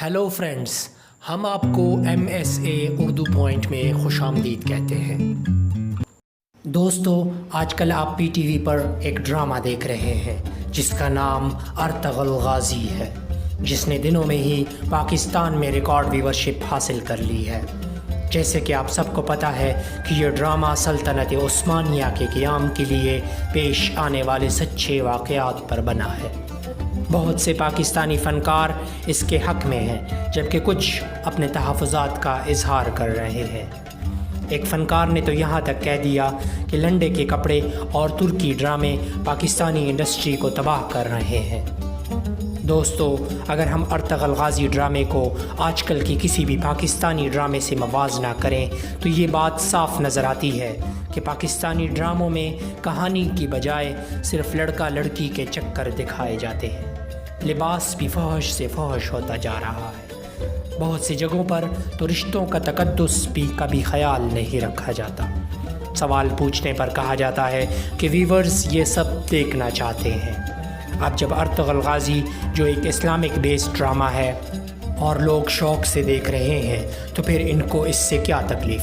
Hello friends, ہم آپ کو MSA اردو پوائنٹ میں خوش آمدید کہتے ہیں۔ دوستو، آج کل آپ PTV پر ایک ڈرامہ دیکھ رہے ہیں جس کا نام ارطغرل غازی ہے، جس نے دنوں میں ہی پاکستان میں ریکارڈ ویورشپ حاصل کر لی ہے۔ جیسے کہ آپ سب کو پتہ ہے کہ یہ ڈرامہ سلطنت عثمانیہ کے قیام کے لیے پیش آنے والے سچے واقعات پر بنا ہے۔ بہت سے پاکستانی فنکار اس کے حق میں ہیں، جبکہ کچھ اپنے تحفظات کا اظہار کر رہے ہیں۔ ایک فنکار نے تو یہاں تک کہہ دیا کہ لنڈے کے کپڑے اور ترکی ڈرامے پاکستانی انڈسٹری کو تباہ کر رہے ہیں۔ دوستو، اگر ہم ارطغرل غازی ڈرامے کو آج کل کی کسی بھی پاکستانی ڈرامے سے موازنہ کریں تو یہ بات صاف نظر آتی ہے کہ پاکستانی ڈراموں میں کہانی کی بجائے صرف لڑکا لڑکی کے چکر دکھائے جاتے ہیں۔ لباس بھی فحش سے فحش ہوتا جا رہا ہے۔ بہت سی جگہوں پر تو رشتوں کا تقدس بھی کبھی خیال نہیں رکھا جاتا۔ سوال پوچھنے پر کہا جاتا ہے کہ ویورز یہ سب دیکھنا چاہتے ہیں۔ اب جب ارطغرل غازی جو ایک اسلامک بیسڈ ڈرامہ ہے اور لوگ شوق سے دیکھ رہے ہیں تو پھر ان کو اس سے کیا تکلیف؟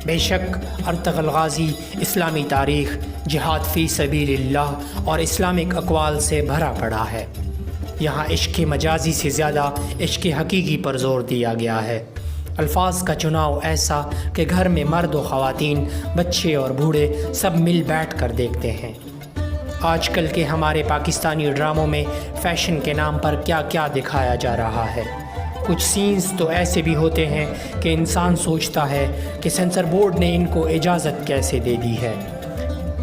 بے شک ارطغرل غازی اسلامی تاریخ، جہاد فی سبیل اللہ اور اسلامک اقوال سے بھرا پڑا ہے۔ یہاں عشق مجازی سے زیادہ عشق حقیقی پر زور دیا گیا ہے۔ الفاظ کا چناؤ ایسا کہ گھر میں مرد و خواتین، بچے اور بوڑھے سب مل بیٹھ کر دیکھتے ہیں۔ آج کل کے ہمارے پاکستانی ڈراموں میں فیشن کے نام پر کیا کیا دکھایا جا رہا ہے۔ کچھ سینز تو ایسے بھی ہوتے ہیں کہ انسان سوچتا ہے کہ سینسر بورڈ نے ان کو اجازت کیسے دے دی ہے۔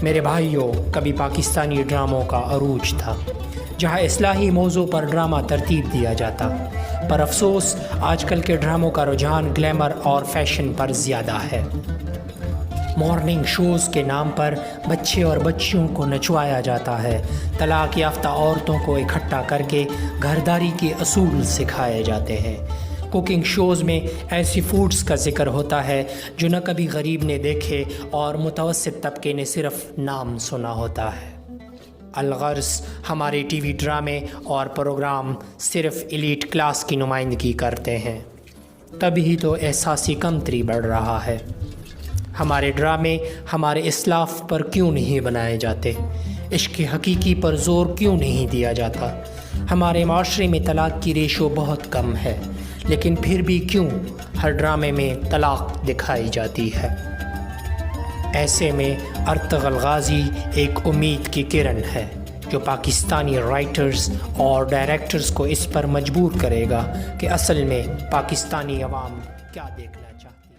میرے بھائیوں، کبھی پاکستانی ڈراموں کا عروج تھا جہاں اصلاحی موضوع پر ڈرامہ ترتیب دیا جاتا، پر افسوس آج کل کے ڈراموں کا رجحان گلیمر اور فیشن پر زیادہ ہے۔ مارننگ شوز کے نام پر بچے اور بچیوں کو نچوایا جاتا ہے۔ طلاق یافتہ عورتوں کو اکٹھا کر کے گھرداری کے اصول سکھائے جاتے ہیں۔ کوکنگ شوز میں ایسی فوڈز کا ذکر ہوتا ہے جو نہ کبھی غریب نے دیکھے اور متوسط طبقے نے صرف نام سنا ہوتا ہے۔ الغرض ہمارے TV ڈرامے اور پروگرام صرف ایلیٹ کلاس کی نمائندگی کرتے ہیں، تبھی تو احساسی کمتری بڑھ رہا ہے۔ ہمارے ڈرامے ہمارے اسلاف پر کیوں نہیں بنائے جاتے؟ عشق حقیقی پر زور کیوں نہیں دیا جاتا؟ ہمارے معاشرے میں طلاق کی ریشو بہت کم ہے، لیکن پھر بھی کیوں ہر ڈرامے میں طلاق دکھائی جاتی ہے؟ ایسے میں ارطغرل غازی ایک امید کی کرن ہے جو پاکستانی رائٹرز اور ڈائریکٹرز کو اس پر مجبور کرے گا کہ اصل میں پاکستانی عوام کیا دیکھنا چاہتی ہے۔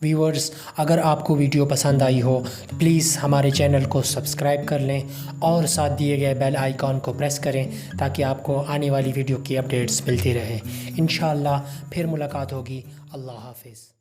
ویورز، اگر آپ کو ویڈیو پسند آئی ہو تو پلیز ہمارے چینل کو سبسکرائب کر لیں اور ساتھ دیے گئے بیل آئیکن کو پریس کریں تاکہ آپ کو آنے والی ویڈیو کی اپڈیٹس ملتی رہیں۔ انشاءاللہ پھر ملاقات ہوگی۔ اللہ حافظ۔